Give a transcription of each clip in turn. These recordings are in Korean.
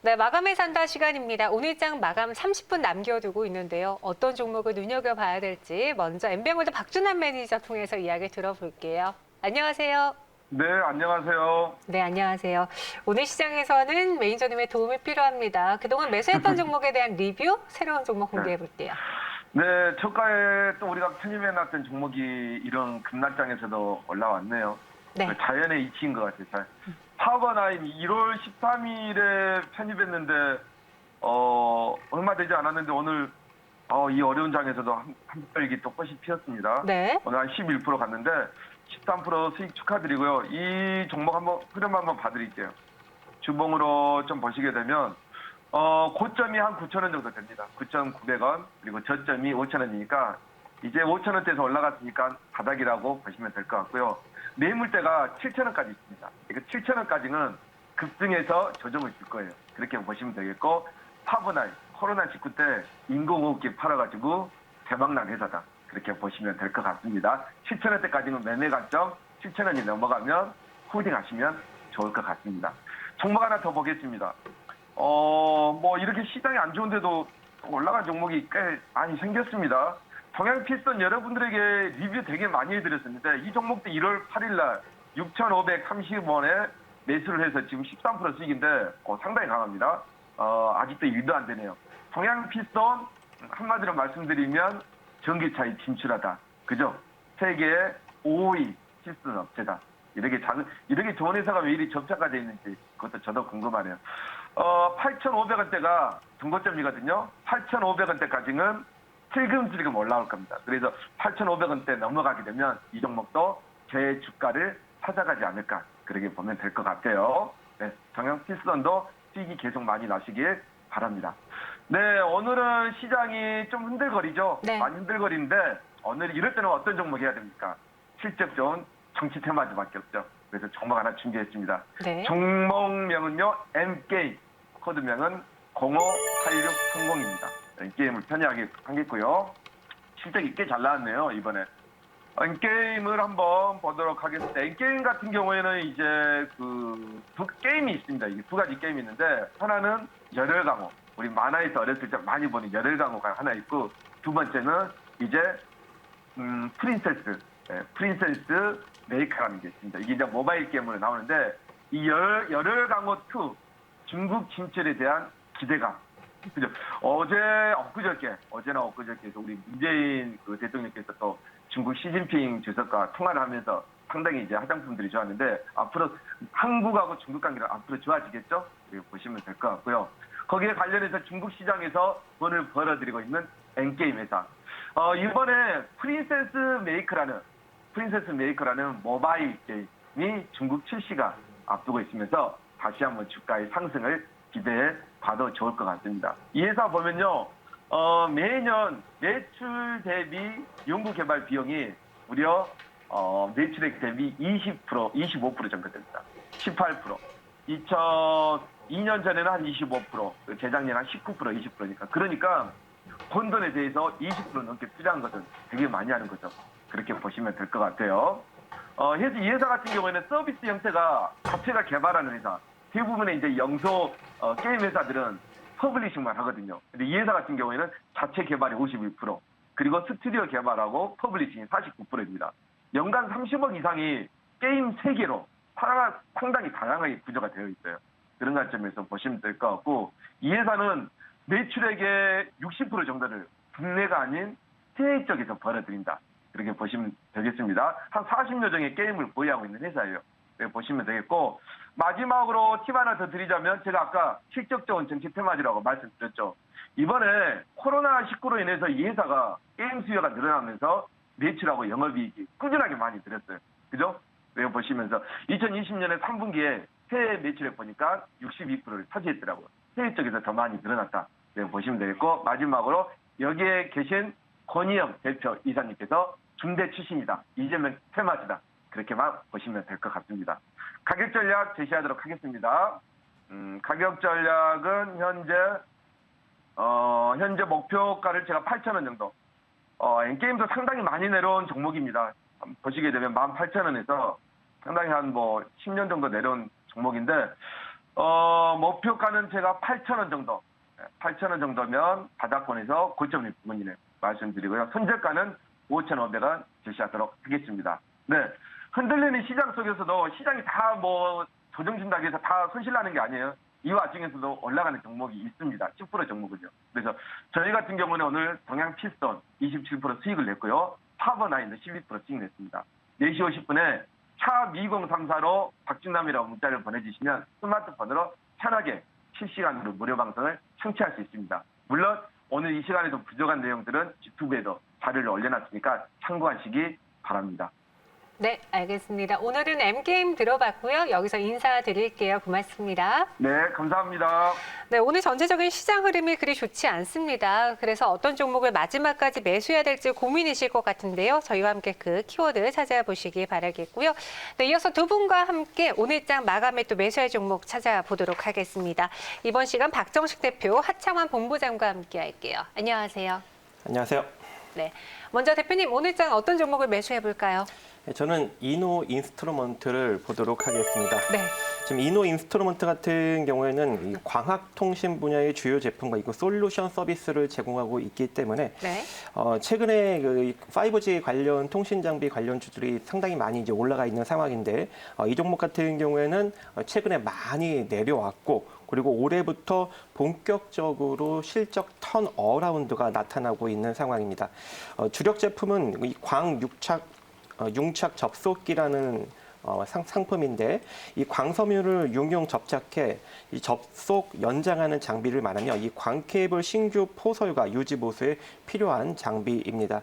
네, 마감에 산다 시간입니다. 오늘장 마감 30분 남겨두고 있는데요. 어떤 종목을 눈여겨봐야 될지 먼저 엠뱅골드 박준환 매니저 통해서 이야기 들어볼게요. 안녕하세요. 네, 안녕하세요. 네, 안녕하세요. 오늘 시장에서는 매니저님의 도움이 필요합니다. 그동안 매수했던 종목에 대한 리뷰, 새로운 종목 공개해 볼게요. 네, 저가에 또 우리가 편입해놨던 종목이 이런 급락장에서도 올라왔네요. 네. 그 자연의 이치인 것 같아요. 파워나인 1월 13일에 편입했는데 얼마 되지 않았는데 오늘 이 어려운 장에서도 한 벌기 또 꽃이 피었습니다. 네. 오늘 한 11% 갔는데 13% 수익 축하드리고요. 이 종목 한번 흐름 한번 봐드릴게요. 주봉으로 좀 보시게 되면 고점이 한 9,000원 정도 됩니다. 9,900원 그리고 저점이 5,000원이니까 이제 5,000원대에서 올라갔으니까 바닥이라고 보시면 될 것 같고요. 매물대가 7,000원까지 있습니다. 이거 7,000원까지는 급등해서 조정을 줄 거예요. 그렇게 보시면 되겠고 파브나이 코로나19 때 인공호흡기 팔아가지고 대박난 회사다. 그렇게 보시면 될 것 같습니다. 7,000원대까지는 매매 관점 7,000원이 넘어가면 홀딩 하시면 좋을 것 같습니다. 종목 하나 더 보겠습니다. 뭐 이렇게 시장이 안 좋은데도 올라간 종목이 꽤 많이 생겼습니다. 동양피스톤 여러분들에게 리뷰 되게 많이 해드렸었는데 이 종목도 1월 8일 날 6,530원에 매수를 해서 지금 13% 수익인데 상당히 강합니다. 아직도 일도 안 되네요. 동양피스톤 한마디로 말씀드리면 전기차에 진출하다. 그죠? 세계 5위 피스톤 업체다. 이렇게 좋은 회사가 왜 이리 접착가 돼 있는지 그것도 저도 궁금하네요. 8,500원대가 중고점이거든요. 8,500원대까지는 슬금슬금 올라올 겁니다. 그래서 8,500원대 넘어가게 되면 이 종목도 제 주가를 찾아가지 않을까 그렇게 보면 될 것 같아요. 네, 정형 피스톤도 수익이 계속 많이 나시길 바랍니다. 네, 오늘은 시장이 좀 흔들거리죠. 네. 많이 흔들거리는데 오늘 이럴 때는 어떤 종목 해야 됩니까? 실적 좋은 정치 테마주밖에 없죠. 그래서 종목 하나 준비했습니다. 네. 종목명은요 M게임, 코드명은 058630입니다. M게임을 편의하게 하겠고요. 실적이 꽤 잘 나왔네요 이번에. M게임을 한번 보도록 하겠습니다. M게임 같은 경우에는 이제 두 게임이 있습니다. 이게 두 가지 게임이 있는데 하나는 열혈강호. 우리 만화에서 어렸을 때 많이 보는 열혈강호가 하나 있고 두 번째는 이제 프린세스 메이커라는 게 있습니다. 이게 이제 모바일 게임으로 나오는데 이 열혈강호 2 중국 진출에 대한 기대감. 그죠? 어제나 엊그저께에서 우리 문재인 대통령께서 또 중국 시진핑 주석과 통화를 하면서 상당히 이제 화장품들이 좋았는데 앞으로 한국하고 중국 관계가 앞으로 좋아지겠죠? 보시면 될 것 같고요. 거기에 관련해서 중국 시장에서 돈을 벌어들이고 있는 N게임 회사. 이번에 프린세스 메이커라는 모바일 게임이 중국 출시가 앞두고 있으면서 다시 한번 주가의 상승을 기대해 봐도 좋을 것 같습니다. 이 회사 보면요, 매년 매출 대비 연구개발 비용이 무려 매출액 대비 25% 정도 됩니다. 18%. 2002년 전에는 한 25%, 재작년 한 19%, 20%니까. 그러니까 본돈에 대해서 20% 넘게 투자한 것은 되게 많이 하는 거죠. 그렇게 보시면 될 것 같아요. 이 회사 같은 경우에는 서비스 형태가 자체가 개발하는 회사. 대부분의 이제 영소 게임 회사들은 퍼블리싱만 하거든요. 근데 이 회사 같은 경우에는 자체 개발이 51%, 그리고 스튜디오 개발하고 퍼블리싱이 49%입니다. 연간 30억 이상이 게임 세계로 상당히 다양하게 구조가 되어 있어요. 그런 관점에서 보시면 될 것 같고, 이 회사는 매출액의 60% 정도를 국내가 아닌 해외 쪽에서 벌어들인다. 그렇게 보시면 되겠습니다. 한 40여 종의 게임을 보유하고 있는 회사예요. 네, 보시면 되겠고, 마지막으로 팁 하나 더 드리자면 제가 아까 실적 좋은 정치 테마주라고 말씀드렸죠. 이번에 코로나19로 인해서 이 회사가 게임 수요가 늘어나면서 매출하고 영업이익이 꾸준하게 많이 늘었어요. 그죠? 네, 보시면서 2020년에 3분기에 해외 매출액 보니까 62%를 차지했더라고요. 해외 쪽에서 더 많이 늘어났다. 네, 보시면 되겠고, 마지막으로 여기에 계신 권희영 대표 이사님께서 중대 출신이다. 이재명 테마주다. 그렇게만 보시면 될 것 같습니다. 가격 전략 제시하도록 하겠습니다. 가격 전략은 현재 목표가를 제가 8,000원 정도. N게임도 상당히 많이 내려온 종목입니다. 보시게 되면 18,000원에서 상당히 한 10년 정도 내려온 종목인데, 목표가는 제가 8,000원 정도. 8,000원 정도면 바닥권에서 고점일 부분이네 말씀드리고요. 손절가는 5,500원 제시하도록 하겠습니다. 네. 흔들리는 시장 속에서도 시장이 다 뭐 조정 준다고 해서 다 손실나는 게 아니에요. 이 와중에서도 올라가는 종목이 있습니다. 10% 종목은요. 그래서 저희 같은 경우는 오늘 동양 피스톤 27% 수익을 냈고요. 파버나인도 12% 수익 냈습니다. 4시 50분에 차 2034로 박준남이라고 문자를 보내주시면 스마트폰으로 편하게 실시간으로 무료 방송을 청취할 수 있습니다. 물론 오늘 이 시간에도 부족한 내용들은 유튜브에도 자료를 올려놨으니까 참고하시기 바랍니다. 네, 알겠습니다. 오늘은 M게임 들어봤고요. 여기서 인사드릴게요. 고맙습니다. 네, 감사합니다. 네, 오늘 전체적인 시장 흐름이 그리 좋지 않습니다. 그래서 어떤 종목을 마지막까지 매수해야 될지 고민이실 것 같은데요. 저희와 함께 그 키워드 찾아보시기 바라겠고요. 네, 이어서 두 분과 함께 오늘장 마감에 또 매수할 종목 찾아보도록 하겠습니다. 이번 시간 박정식 대표, 하창환 본부장과 함께 할게요. 안녕하세요. 안녕하세요. 네, 먼저 대표님 오늘장 어떤 종목을 매수해 볼까요? 저는 이노 인스트루먼트를 보도록 하겠습니다. 네. 지금 이노 인스트루먼트 같은 경우에는 이 광학통신 분야의 주요 제품과 이거 솔루션 서비스를 제공하고 있기 때문에 네. 최근에 그 5G 관련 통신 장비 관련주들이 상당히 많이 이제 올라가 있는 상황인데 이 종목 같은 경우에는 최근에 많이 내려왔고 그리고 올해부터 본격적으로 실적 턴 어라운드가 나타나고 있는 상황입니다. 주력 제품은 이 융착 접속기라는 상품인데 이 광섬유를 융용 접착해 이 접속 연장하는 장비를 말하며 이 광케이블 신규 포설과 유지 보수에 필요한 장비입니다.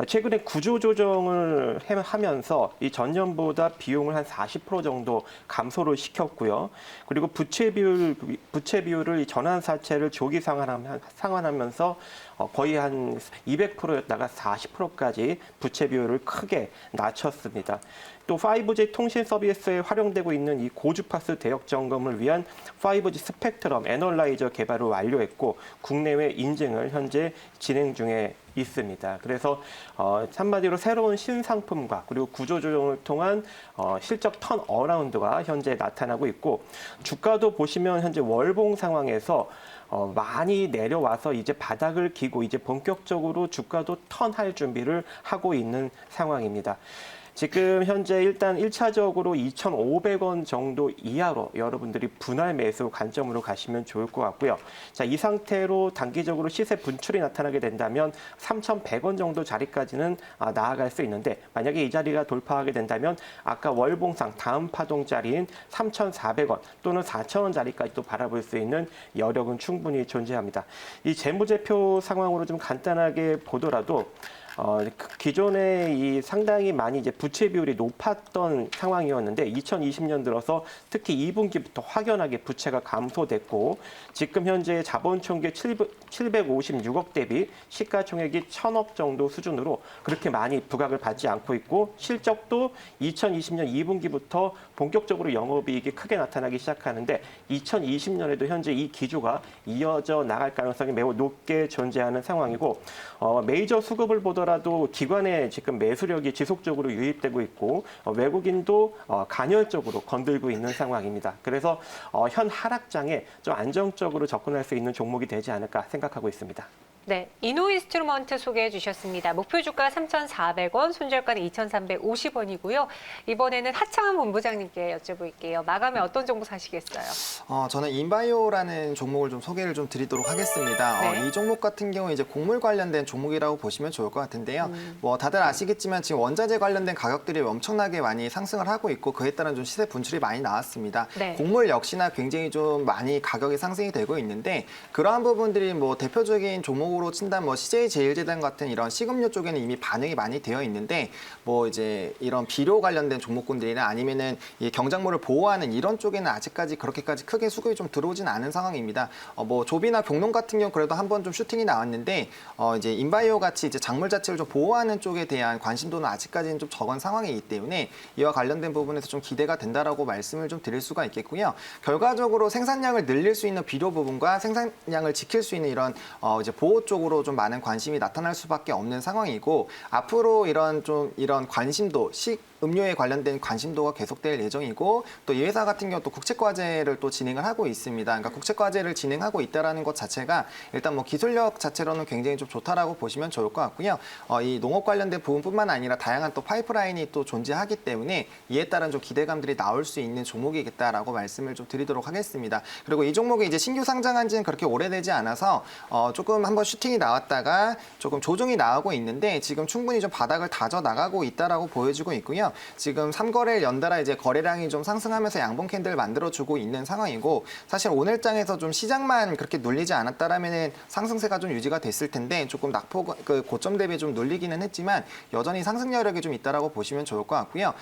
최근에 구조 조정을 하면서 이 전년보다 비용을 한 40% 정도 감소를 시켰고요. 그리고 부채 비율을 전환 사채를 조기 상환하면서 거의 한 200%였다가 40%까지 부채 비율을 크게 낮췄습니다. 또 5G 통신 서비스에 활용되고 있는 이 고주파수 대역 점검을 위한 5G 스펙트럼 애널라이저 개발을 완료했고 국내외 인증을 현재 진행 중에 있습니다. 그래서 한마디로 새로운 신상품과 그리고 구조조정을 통한 실적 턴 어라운드가 현재 나타나고 있고 주가도 보시면 현재 월봉 상황에서 많이 내려와서 이제 바닥을 기고 이제 본격적으로 주가도 턴할 준비를 하고 있는 상황입니다. 지금 현재 일단 1차적으로 2,500원 정도 이하로 여러분들이 분할 매수 관점으로 가시면 좋을 것 같고요. 자, 이 상태로 단기적으로 시세 분출이 나타나게 된다면 3,100원 정도 자리까지는 나아갈 수 있는데 만약에 이 자리가 돌파하게 된다면 아까 월봉상 다음 파동 자리인 3,400원 또는 4,000원 자리까지도 바라볼 수 있는 여력은 충분히 존재합니다. 이 재무제표 상황으로 좀 간단하게 보더라도 기존에 이 상당히 많이 이제 부채 비율이 높았던 상황이었는데 2020년 들어서 특히 2분기부터 확연하게 부채가 감소됐고 지금 현재 자본 총계 756억 대비 시가총액이 1,000억 정도 수준으로 그렇게 많이 부각을 받지 않고 있고 실적도 2020년 2분기부터 본격적으로 영업이익이 크게 나타나기 시작하는데 2020년에도 현재 이 기조가 이어져 나갈 가능성이 매우 높게 존재하는 상황이고 메이저 수급을 보더라도 기관의 지금 매수력이 지속적으로 유입되고 있고 외국인도 간헐적으로 건들고 있는 상황입니다. 그래서 현 하락장에 좀 안정적으로 접근할 수 있는 종목이 되지 않을까 생각하고 있습니다. 네, 이노 인스트루먼트 소개해 주셨습니다. 목표 주가 3,400원, 손절가는 2,350원이고요. 이번에는 하창환 본부장님께 여쭤볼게요. 마감에 어떤 종목 사시겠어요? 저는 인바이오라는 종목을 좀 소개를 좀 드리도록 하겠습니다. 네. 이 종목 같은 경우 이제 곡물 관련된 종목이라고 보시면 좋을 것 같은데요. 뭐 다들 아시겠지만 지금 원자재 관련된 가격들이 엄청나게 많이 상승을 하고 있고 그에 따른 좀 시세 분출이 많이 나왔습니다. 네. 곡물 역시나 굉장히 좀 많이 가격이 상승이 되고 있는데 그러한 부분들이 뭐 대표적인 종목으로 친다면 뭐 CJ제일제당 같은 이런 식음료 쪽에는 이미 반영이 많이 되어 있는데 뭐 이제 이런 비료 관련된 종목군들이나 아니면은 이 경작물을 보호하는 이런 쪽에는 아직까지 그렇게까지 크게 수급이 좀 들어오진 않은 상황입니다. 뭐 조비나 병농 같은 경우 그래도 한번 좀 슈팅이 나왔는데 이제 인바이오 같이 이제 작물 자체를 좀 보호하는 쪽에 대한 관심도는 아직까지는 좀 적은 상황이기 때문에 이와 관련된 부분에서 좀 기대가 된다라고 말씀을 좀 드릴 수가 있겠고요. 결과적으로 생산량을 늘릴 수 있는 비료 부분과 생산량을 지킬 수 있는 이런 이제 보호 쪽으로 좀 많은 관심이 나타날 수밖에 없는 상황이고 앞으로 이런 관심도 음료에 관련된 관심도가 계속될 예정이고 또 이 회사 같은 경우 또 국책과제를 또 진행을 하고 있습니다. 그러니까 국책과제를 진행하고 있다라는 것 자체가 일단 뭐 기술력 자체로는 굉장히 좀 좋다라고 보시면 좋을 것 같고요. 이 농업 관련된 부분뿐만 아니라 다양한 또 파이프라인이 또 존재하기 때문에 이에 따른 좀 기대감들이 나올 수 있는 종목이겠다라고 말씀을 좀 드리도록 하겠습니다. 그리고 이 종목이 이제 신규 상장한 지는 그렇게 오래되지 않아서 조금 한번 슈팅이 나왔다가 조금 조정이 나오고 있는데 지금 충분히 좀 바닥을 다져 나가고 있다라고 보여지고 있고요. 지금 3거래일 연달아 이제 거래량이 좀 상승하면서 양봉 캔들을 만들어주고 있는 상황이고 사실 오늘장에서 좀 시장만 그렇게 눌리지 않았다라면은 상승세가 좀 유지가 됐을 텐데 조금 낙폭 그 고점 대비 좀 눌리기는 했지만 여전히 상승 여력이 좀 있다라고 보시면 좋을 것 같고요.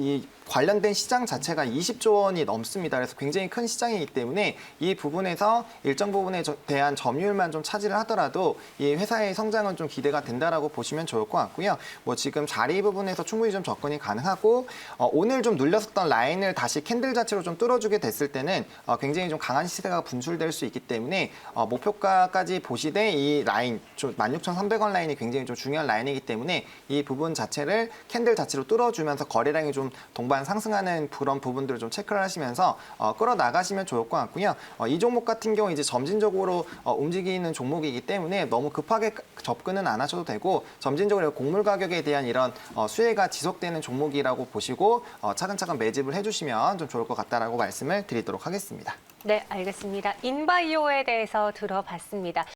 이 관련된 시장 자체가 20조 원이 넘습니다. 그래서 굉장히 큰 시장이기 때문에 이 부분에서 일정 부분에 대한 점유율만 좀 차지를 하더라도 이 회사의 성장은 좀 기대가 된다라고 보시면 좋을 것 같고요. 뭐 지금 자리 부분에서 충분히 좀 접근이 가능하고 오늘 좀 눌렸었던 라인을 다시 캔들 자체로 좀 뚫어주게 됐을 때는 굉장히 좀 강한 시세가 분출될 수 있기 때문에 목표가까지 보시되 이 라인 16,300원 라인이 굉장히 좀 중요한 라인이기 때문에 이 부분 자체를 캔들 자체로 뚫어주면서 거래량이 좀 동반 상승하는 그런 부분들을 좀 체크를 하시면서 끌어나가시면 좋을 것 같고요. 이 종목 같은 경우 이제 점진적으로 움직이는 종목이기 때문에 너무 급하게 접근은 안 하셔도 되고 점진적으로 곡물 가격에 대한 이런 수혜가 지속되는 종목이라고 보시고 차근차근 매집을 해주시면 좀 좋을 것 같다라고 말씀을 드리도록 하겠습니다. 네, 알겠습니다. 인바이오에 대해서 들어봤습니다.